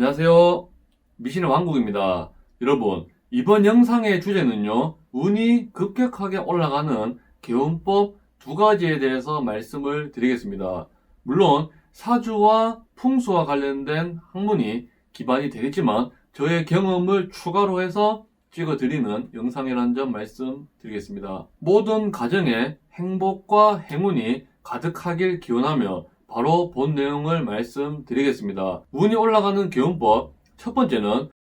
안녕하세요. 미신의 왕국입니다. 여러분, 이번 영상의 주제는요, 운이 급격하게 올라가는 개운법 두 가지에 대해서 말씀을 드리겠습니다. 물론, 사주와 풍수와 관련된 학문이 기반이 되겠지만, 저의 경험을 추가로 해서 찍어드리는 영상이라는 점 말씀드리겠습니다. 모든 가정에 행복과 행운이 가득하길 기원하며 바로 본 내용을 말씀드리겠습니다. 운이 올라가는 개운법 첫 번째는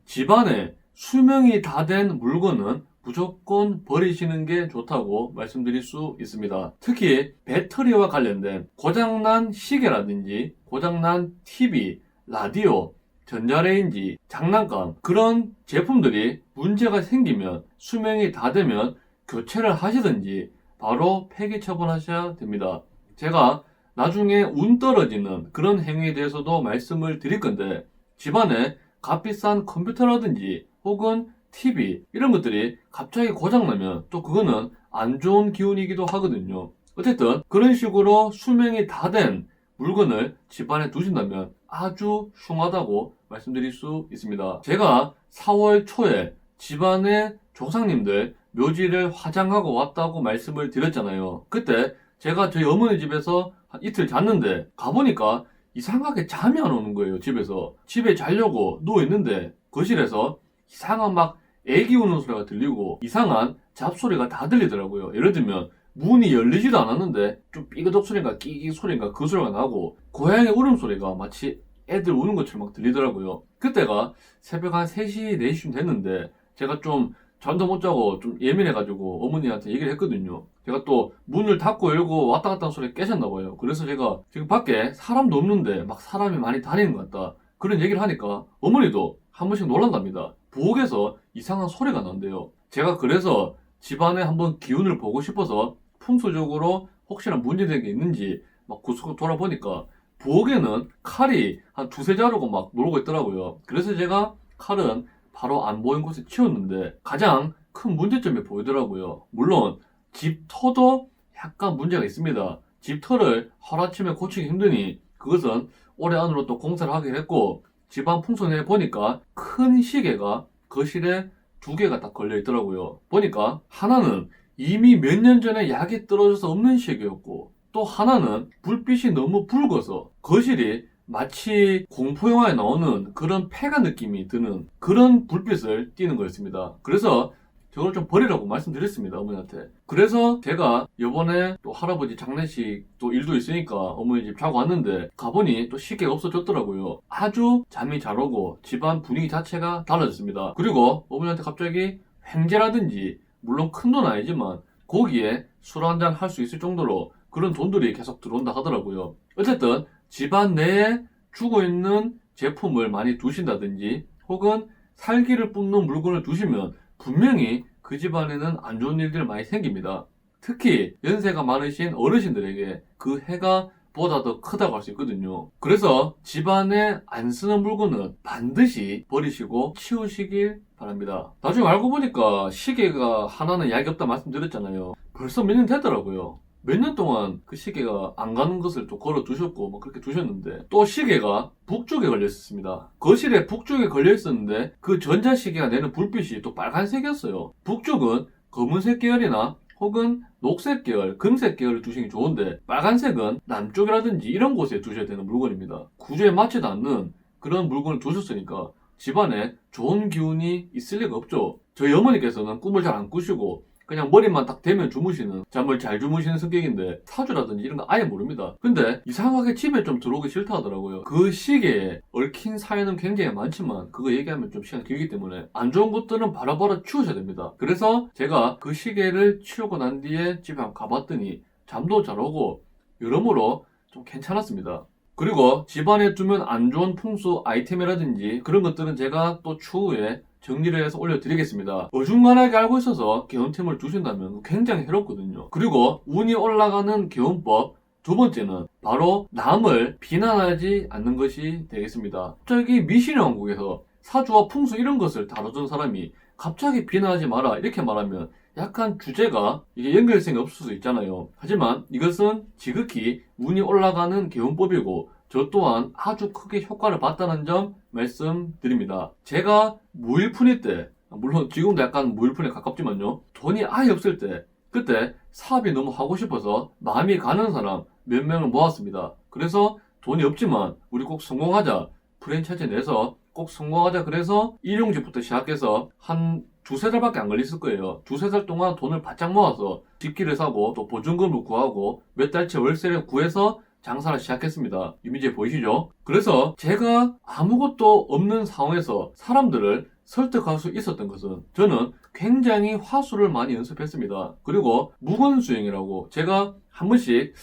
집안에 수명이 다 된 물건은 무조건 버리시는 게 좋다고 말씀드릴 수 있습니다. 특히 배터리와 관련된 고장난 시계라든지 고장난 TV, 라디오, 전자레인지, 장난감 그런 제품들이 문제가 생기면 수명이 다 되면 교체를 하시든지 바로 폐기 처분하셔야 됩니다. 제가 나중에 운 떨어지는 그런 행위에 대해서도 말씀을 드릴 건데 집안에 값비싼 컴퓨터라든지 혹은 TV 이런 것들이 갑자기 고장나면 또 그거는 안 좋은 기운이기도 하거든요. 어쨌든 그런 식으로 수명이 다 된 물건을 집안에 두신다면 아주 흉하다고 말씀드릴 수 있습니다. 제가 4월 초에 집안의 조상님들 묘지를 화장하고 왔다고 말씀을 드렸잖아요. 그때 제가 저희 어머니 집에서 한 이틀 잤는데 가보니까 이상하게 잠이 안 오는 거예요. 집에서 집에 자려고 누워있는데 거실에서 이상한 막 애기 우는 소리가 들리고 이상한 잡소리가 다 들리더라고요. 예를 들면 문이 열리지도 않았는데 좀 삐그덕 소리인가 끼기 소리인가 그 소리가 나고 고양이 울음소리가 마치 애들 우는 것처럼 막 들리더라고요. 그때가 새벽 한 3시, 4시쯤 됐는데 제가 좀 잠도 못 자고 좀 예민해가지고 어머니한테 얘기를 했거든요. 제가 또 문을 닫고 열고 왔다 갔다 하는 소리에 깨셨나 봐요. 그래서 제가 지금 밖에 사람도 없는데 막 사람이 많이 다니는 것 같다. 그런 얘기를 하니까 어머니도 한 번씩 놀란답니다. 부엌에서 이상한 소리가 난대요. 제가 그래서 집안에 한번 기운을 보고 싶어서 풍수적으로 혹시나 문제된 게 있는지 막 구석구석 돌아보니까 부엌에는 칼이 한 두세 자루가 막 놀고 있더라고요. 그래서 제가 칼은 바로 안 보인 곳에 치웠는데 가장 큰 문제점이 보이더라고요. 물론 집터도 약간 문제가 있습니다. 집터를 하루아침에 고치기 힘드니 그것은 올해 안으로 또 공사를 하기로 했고 집안 풍선에 보니까 큰 시계가 거실에 2개가 딱 걸려 있더라고요. 보니까 하나는 이미 몇 년 전에 약이 떨어져서 없는 시계였고 또 하나는 불빛이 너무 붉어서 거실이 마치 공포영화에 나오는 그런 폐가 느낌이 드는 그런 불빛을 띠는 거였습니다. 그래서 저걸 좀 버리라고 말씀드렸습니다, 어머니한테. 그래서 제가 요번에 또 할아버지 장례식 또 일도 있으니까 어머니 집 자고 왔는데 가보니 또 시계가 없어졌더라고요. 아주 잠이 잘 오고 집안 분위기 자체가 달라졌습니다. 그리고 어머니한테 갑자기 횡재라든지 물론 큰 돈 아니지만 거기에 술 한잔 할 수 있을 정도로 그런 돈들이 계속 들어온다 하더라고요. 어쨌든 집안 내에 죽어있는 제품을 많이 두신다든지 혹은 살기를 뿜는 물건을 두시면 분명히 그 집안에는 안 좋은 일들이 많이 생깁니다. 특히 연세가 많으신 어르신들에게 그 해가 보다 더 크다고 할 수 있거든요. 그래서 집안에 안 쓰는 물건은 반드시 버리시고 치우시길 바랍니다. 나중에 알고 보니까 시계가 하나는 약이 없다 말씀드렸잖아요. 벌써 몇 년 됐더라고요. 몇 년 동안 그 시계가 안 가는 것을 또 걸어 두셨고 뭐 그렇게 두셨는데 또 시계가 북쪽에 걸려 있었습니다. 거실에 북쪽에 걸려 있었는데 그 전자시계가 내는 불빛이 또 빨간색이었어요. 북쪽은 검은색 계열이나 혹은 녹색 계열, 금색 계열을 두시는 게 좋은데 빨간색은 남쪽이라든지 이런 곳에 두셔야 되는 물건입니다. 구조에 맞지도 않는 그런 물건을 두셨으니까 집안에 좋은 기운이 있을 리가 없죠. 저희 어머니께서는 꿈을 잘 안 꾸시고 그냥 머리만 딱 대면 주무시는 잠을 잘 주무시는 성격인데 사주라든지 이런 거 아예 모릅니다. 근데 이상하게 집에 좀 들어오기 싫다 하더라고요. 그 시계에 얽힌 사연은 굉장히 많지만 그거 얘기하면 좀 시간이 길기 때문에 안 좋은 것들은 바로바로 치우셔야 됩니다. 그래서 제가 그 시계를 치우고 난 뒤에 집에 한번 가봤더니 잠도 잘 오고 여러모로 좀 괜찮았습니다. 그리고 집안에 두면 안 좋은 풍수 아이템이라든지 그런 것들은 제가 또 추후에 정리를 해서 올려드리겠습니다. 어중간하게 알고 있어서 개운템을 두신다면 굉장히 해롭거든요. 그리고 운이 올라가는 개운법 두 번째는 바로 남을 비난하지 않는 것이 되겠습니다. 갑자기 미신의 왕국에서 사주와 풍수 이런 것을 다뤄준 사람이 갑자기 비난하지 마라 이렇게 말하면 약간 주제가 이게 연결성이 없을 수 있잖아요. 하지만 이것은 지극히 운이 올라가는 개운법이고 저 또한 아주 크게 효과를 봤다는 점 말씀드립니다. 제가 무일푼일 때, 물론 지금도 약간 무일푼에 가깝지만요, 돈이 아예 없을 때, 그때 사업이 너무 하고 싶어서 마음이 가는 사람 몇 명을 모았습니다. 그래서 돈이 없지만 우리 꼭 성공하자, 프랜차이즈 내서 꼭 성공하자, 그래서 일용직부터 시작해서 한 두세 달밖에 안 걸렸을 거예요. 두세 달 동안 돈을 바짝 모아서 집기를 사고 또 보증금을 구하고 몇 달치 월세를 구해서 장사를 시작했습니다. 이미지 보이시죠? 그래서 제가 아무것도 없는 상황에서 사람들을 설득할 수 있었던 것은 저는 굉장히 화술을 많이 연습했습니다. 그리고 무건수행이라고 제가 한 번씩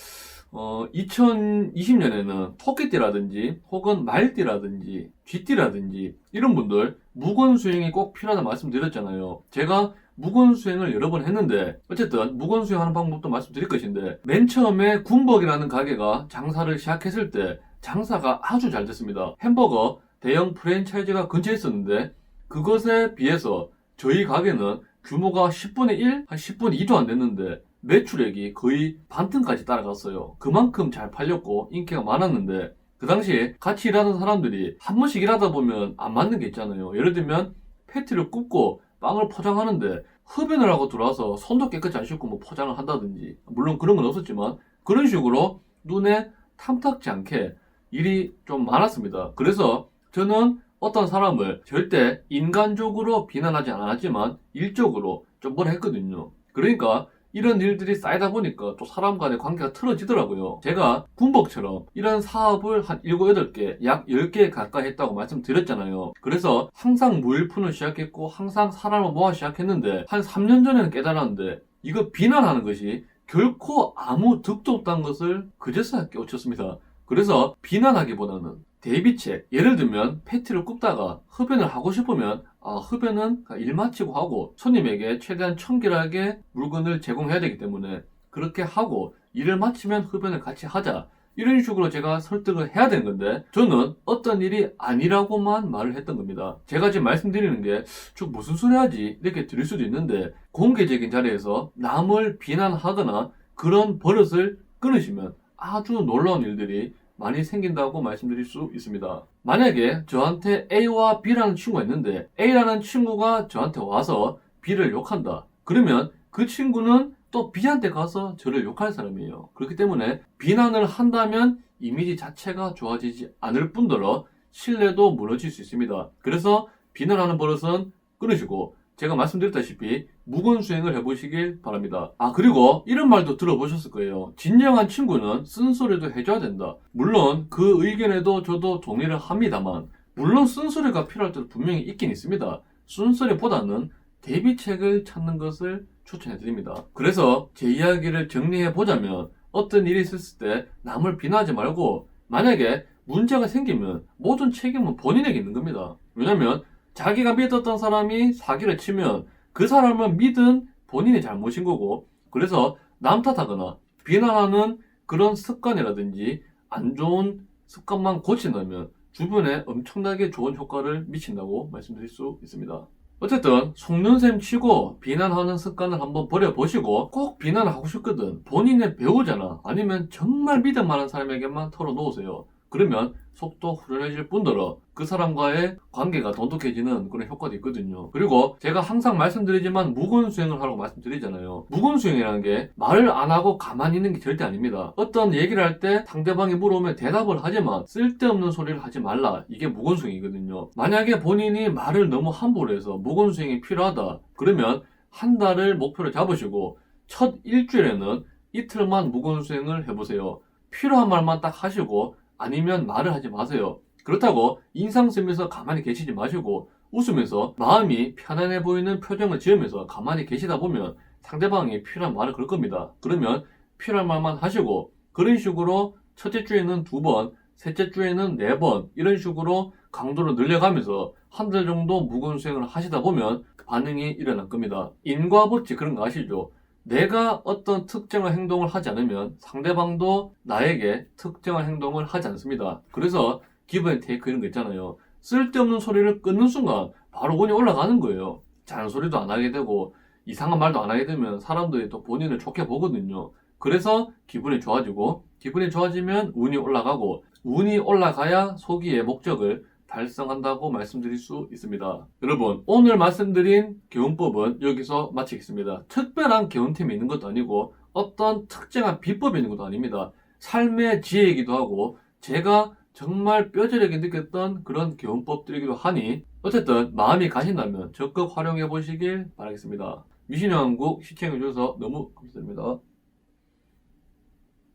2020년에는 토끼띠라든지 혹은 말띠라든지 쥐띠라든지 이런 분들 무건수행이 꼭 필요하다 말씀드렸잖아요. 제가 무건수행을 여러 번 했는데 어쨌든 무건수행하는 방법도 말씀드릴 것인데 맨 처음에 군벅이라는 가게가 장사를 시작했을 때 장사가 아주 잘 됐습니다. 햄버거 대형 프랜차이즈가 근처에 있었는데 그것에 비해서 저희 가게는 규모가 10분의 1? 한 10분의 2도 안 됐는데 매출액이 거의 반등까지 따라갔어요. 그만큼 잘 팔렸고 인기가 많았는데 그 당시에 같이 일하는 사람들이 한 번씩 일하다 보면 안 맞는 게 있잖아요. 예를 들면 패티를 굽고 빵을 포장하는데 흡연을 하고 들어와서 손도 깨끗이 안 씻고 뭐 포장을 한다든지, 물론 그런 건 없었지만 그런 식으로 눈에 탐탁지 않게 일이 좀 많았습니다. 그래서 저는 어떤 사람을 절대 인간적으로 비난하지 않았지만 일적으로 좀 뭐라 했거든요. 그러니까 이런 일들이 쌓이다 보니까 또 사람 간의 관계가 틀어지더라고요. 제가 군복처럼 이런 사업을 한 7, 8개, 약 10개 가까이 했다고 말씀드렸잖아요. 그래서 항상 무일푼을 시작했고 항상 사람을 모아 시작했는데 한 3년 전에는 깨달았는데 이거 비난하는 것이 결코 아무 득도 없다는 것을 그제서야 깨우쳤습니다. 그래서 비난하기보다는 대비책, 예를 들면 패티를 굽다가 흡연을 하고 싶으면 흡연은 일 마치고 하고 손님에게 최대한 청결하게 물건을 제공해야 되기 때문에 그렇게 하고 일을 마치면 흡연을 같이 하자, 이런 식으로 제가 설득을 해야 되는 건데 저는 어떤 일이 아니라고만 말을 했던 겁니다. 제가 지금 말씀드리는 게 저 무슨 소리 하지? 이렇게 들릴 수도 있는데 공개적인 자리에서 남을 비난하거나 그런 버릇을 끊으시면 아주 놀라운 일들이 많이 생긴다고 말씀드릴 수 있습니다. 만약에 저한테 A와 B라는 친구가 있는데 A라는 친구가 저한테 와서 B를 욕한다. 그러면 그 친구는 또 B한테 가서 저를 욕할 사람이에요. 그렇기 때문에 비난을 한다면 이미지 자체가 좋아지지 않을 뿐더러 신뢰도 무너질 수 있습니다. 그래서 비난하는 버릇은 끊으시고 제가 말씀드렸다시피 무건수행을 해보시길 바랍니다. 그리고 이런 말도 들어보셨을 거예요. 진정한 친구는 쓴소리도 해줘야 된다. 물론 그 의견에도 저도 동의를 합니다만 물론 쓴소리가 필요할 때도 분명히 있긴 있습니다. 쓴소리보다는 대비책을 찾는 것을 추천해드립니다. 그래서 제 이야기를 정리해보자면 어떤 일이 있었을 때 남을 비난하지 말고 만약에 문제가 생기면 모든 책임은 본인에게 있는 겁니다. 왜냐면 자기가 믿었던 사람이 사기를 치면 그 사람을 믿은 본인이 잘못인 거고, 그래서 남 탓하거나 비난하는 그런 습관이라든지 안 좋은 습관만 고친다면 주변에 엄청나게 좋은 효과를 미친다고 말씀드릴 수 있습니다. 어쨌든 속는셈 치고 비난하는 습관을 한번 버려보시고, 꼭 비난을 하고 싶거든 본인의 배우자나 아니면 정말 믿을 만한 사람에게만 털어놓으세요. 그러면 속도 후련해질 뿐더러 그 사람과의 관계가 돈독해지는 그런 효과도 있거든요. 그리고 제가 항상 말씀드리지만 무건수행을 하라고 말씀드리잖아요. 무건수행이라는 게 말을 안 하고 가만히 있는 게 절대 아닙니다. 어떤 얘기를 할 때 상대방이 물어보면 대답을 하지만 쓸데없는 소리를 하지 말라. 이게 무건수행이거든요. 만약에 본인이 말을 너무 함부로 해서 무건수행이 필요하다. 그러면 한 달을 목표로 잡으시고 첫 일주일에는 이틀만 무건수행을 해보세요. 필요한 말만 딱 하시고 아니면 말을 하지 마세요. 그렇다고 인상 쓰면서 가만히 계시지 마시고 웃으면서 마음이 편안해 보이는 표정을 지으면서 가만히 계시다 보면 상대방이 필요한 말을 걸 겁니다. 그러면 필요한 말만 하시고 그런 식으로 첫째 주에는 2번, 셋째 주에는 4번 이런 식으로 강도를 늘려가면서 한 달 정도 무건수행을 하시다 보면 반응이 일어날 겁니다. 인과법칙 그런 거 아시죠? 내가 어떤 특정한 행동을 하지 않으면 상대방도 나에게 특정한 행동을 하지 않습니다. 그래서 기브 앤 테이크 이런 거 있잖아요. 쓸데없는 소리를 끊는 순간 바로 운이 올라가는 거예요. 잔소리도 안 하게 되고 이상한 말도 안 하게 되면 사람들이 또 본인을 좋게 보거든요. 그래서 기분이 좋아지고, 기분이 좋아지면 운이 올라가고, 운이 올라가야 소기의 목적을 달성한다고 말씀드릴 수 있습니다. 여러분, 오늘 말씀드린 개운법은 여기서 마치겠습니다. 특별한 개운템이 있는 것도 아니고 어떤 특정한 비법이 있는 것도 아닙니다. 삶의 지혜이기도 하고 제가 정말 뼈저리게 느꼈던 그런 개운법들이기도 하니 어쨌든 마음이 가신다면 적극 활용해 보시길 바라겠습니다. 미신의 왕국 시청해 주셔서 너무 감사드립니다.